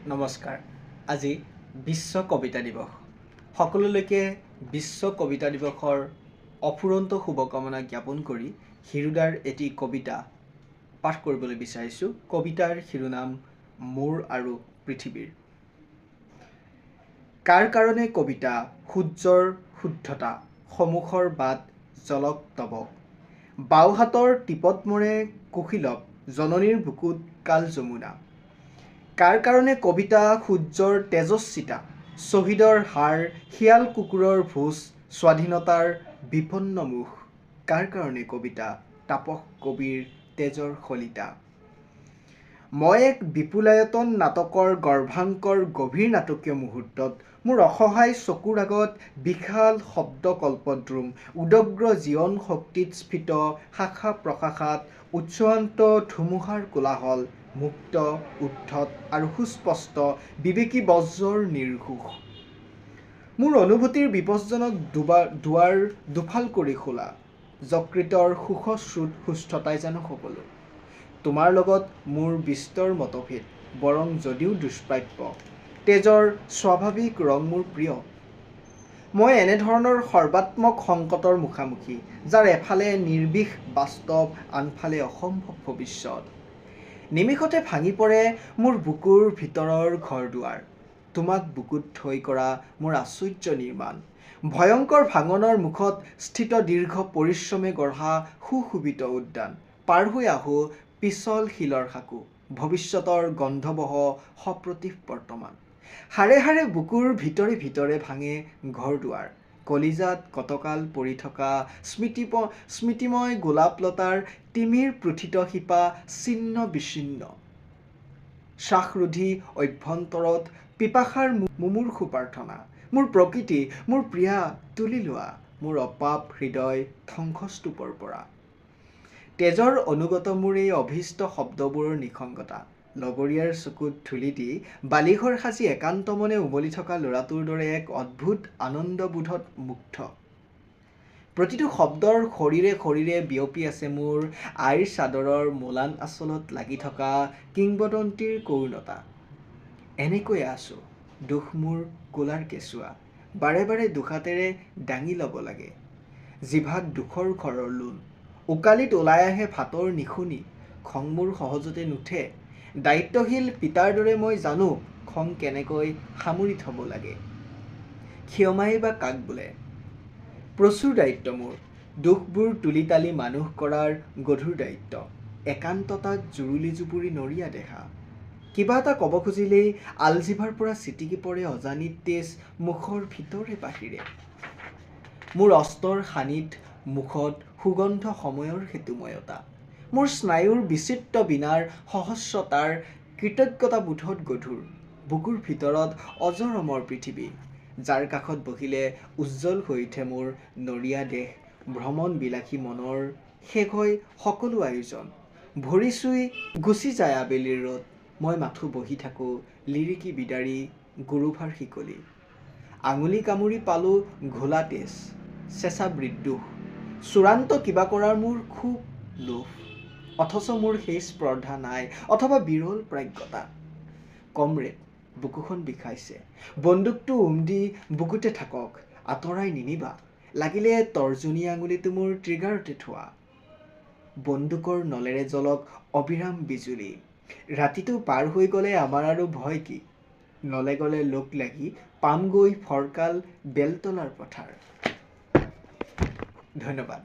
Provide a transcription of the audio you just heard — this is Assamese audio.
নমস্কাৰ। আজি বিশ্ব কবিতা দিৱস। সকলোলৈকে বিশ্ব কবিতা দিৱসৰ অফুৰন্ত শুভকামনা জ্ঞাপন কৰি হিৰুদাৰ এটি কবিতা পাঠ কৰিবলৈ বিচাৰিছোঁ। কবিতাৰ শিৰোনাম মোৰ আৰু পৃথিৱীৰ। কাৰ কাৰণে কবিতা সূৰ্যৰ শুদ্ধতা, সমুখৰ বাট জলক তবক। বাওহাতৰ টিপত মৰে কুশীলৱ, জননীৰ বুকুত কাল যমুনা। কাৰ কাৰণে কবিতা সূৰ্যৰ তেজস্বিতা, শ্বহীদৰ হাৰ, শিয়াল কুকুৰৰ ভোজ, স্বাধীনতাৰ বিপন্ন মুখ। কাৰ কাৰণে কবিতা তাপস কবিৰ তেজৰ শলিতা। মই এক বিপুলায়তন নাটকৰ গৰ্ভাংকৰ গভীৰ নাটকীয় মুহূৰ্তত মোৰ অসহায় চকুৰ আগত বিশাল শব্দ কল্পদ্ৰুম, উদগ্ৰ জীৱন শক্তিত স্ফীত শাখা প্ৰশাখাত উচ্ছ্বান্ত ধুমুহাৰ কোলাহল, মুক্ত উদ্ধত আৰু সুস্পষ্ট বিবেকী বজ্ৰৰ নিৰ্ঘোষ। মোৰ অনুভূতিৰ বিপজ্জনক দুৱাৰ দুফাল কৰি খোলা, যকৃতৰ সুখস্ৰোত সুস্থতাই জানো সকলো। তোমাৰ লগত মোৰ বিস্তৰ মতভেদ, বৰং যদিও দুষ্প্ৰাপ্য, তেজৰ স্বাভাৱিক ৰং মোৰ প্ৰিয়। মই এনেধৰণৰ সৰ্বাত্মক সংকটৰ মুখামুখি, যাৰ এফালে নিৰ্বিষ বাস্তৱ, আনফালে অসম্ভৱ ভৱিষ্যত। নিমিষতে ভাঙি পৰে মোৰ বুকুৰ ভিতৰৰ ঘৰ দুৱাৰ, তোমাক বুকুত থৈ কৰা মোৰ আশ্চৰ্য নিৰ্মাণ। ভয়ংকৰ ভাঙনৰ মুখত স্থিত দীৰ্ঘ পৰিশ্ৰমে গঢ়া সুশোভিত উদ্যান। পাৰ হৈ আহোঁ পিছল শিলৰ সাঁকো, ভৱিষ্যতৰ গন্ধবহ সপ্ৰতিভ বৰ্তমান। হাড়ে হাড়ে বুকুৰ ভিতৰে ভিতৰে ভাঙে ঘৰ দুৱাৰ। কলিজাত কতকাল পৰি থকা স্মৃতিময় গোলাপলতাৰ তিমিৰ প্ৰথিত শিপা ছিন্ন বিচ্ছিন্ন। শ্বাসৰোধী অভ্যন্তৰত পিপাসাৰ মুমূৰ্ষু প্ৰাৰ্থনা। মোৰ প্ৰকৃতি, মোৰ প্ৰিয়া, তুলি লোৱা মোৰ অপাপ হৃদয় ধ্বংসস্তূপৰ পৰা। তেজৰ অনুগত মোৰ এই অভীষ্ট শব্দবোৰৰ নিসংগতা। লগৰীয়াৰ চকুত ধূলি দি বালিঘৰ সাজি একান্ত মনে উমলি থকা ল'ৰাটোৰ দৰে এক অদ্ভুত আনন্দবোধত মুগ্ধ। প্ৰতিটো শব্দৰ শৰীৰে শৰীৰে বিয়পি আছে মোৰ আইৰ চাদৰৰ মোলান আঁচলত লাগি থকা কিংবদন্তীৰ কৰুণতা। এনেকৈয়ে আছোঁ, দুখ মোৰ কোলাৰ কেঁচুৱা, বাৰে বাৰে দুহাতেৰে দাঙি ল'ব লাগে। জিভাত দুখৰ ঘৰৰ লোণ, উকালিত ওলাই আহে ভাতৰ নিশুনি। খং মোৰ সহজতে নুঠে। দায়িত্বশীল পিতাৰ দৰে মই জানো খং কেনেকৈ সামৰি থ'ব লাগে। ক্ষমাই বা কাক বোলে। প্ৰচুৰ দায়িত্ব মোৰ, দুখবোৰ তুলি তালি মানুহ কৰাৰ গধুৰ দায়িত্ব। একান্ততাত জুৰুলি জুপুৰি নৰিয়া দেখা। কিবা এটা ক'ব খুজিলেই আলজিভাৰ পৰা ছিটিকি পৰে অজানিত তেজ মুখৰ ভিতৰে বাহিৰে। মোৰ অস্তৰ শানিত মুখত সুগন্ধ সময়ৰ সেতুময়তা। মোৰ স্নায়ুৰ বিচিত্ৰ বীণাৰ সহস্ৰতাৰ কৃতজ্ঞতাবোধত গধুৰ। বুকুৰ ভিতৰত অজৰ অমৰ পৃথিৱী, যাৰ কাষত বহিলে উজ্জ্বল হৈ উঠে মোৰ নৰিয়া দেশ। ভ্ৰমণ বিলাসী মনৰ শেষ হয় সকলো আয়োজন। ভৰি চুই গুচি যায় আবেলিৰ ৰ'দ। মই মাথো বহি থাকোঁ লিৰিকি বিদাৰি গুৰুভাৰ শিকলি। আঙুলি কামুৰি পালোঁ ঘোলা তেজ, চেঁচা বিদ্ৰোহ। চূড়ান্ত কিবা কৰাৰ মোৰ খুব লোভ, অথচ মোৰ সেই স্পৰ্ধা নাই অথবা বিৰল প্ৰাজ্ঞতা। কমৰেড, বুকুখন বিষাইছে। বন্দুকটো উম দি বুকুতে থাকক, আঁতৰাই নিনিবা। লাগিলে তৰ্জনী আঙুলিটো মোৰ ট্ৰিগাৰতে থোৱা। বন্দুকৰ নলেৰে জ্বলক অবিৰাম বিজুলী। ৰাতিটো পাৰ হৈ গ'লে আমাৰ আৰু ভয় কি। নলে গলে লগ লাগি পামগৈ ফৰকাল বেলতলাৰ পথাৰ। ধন্যবাদ।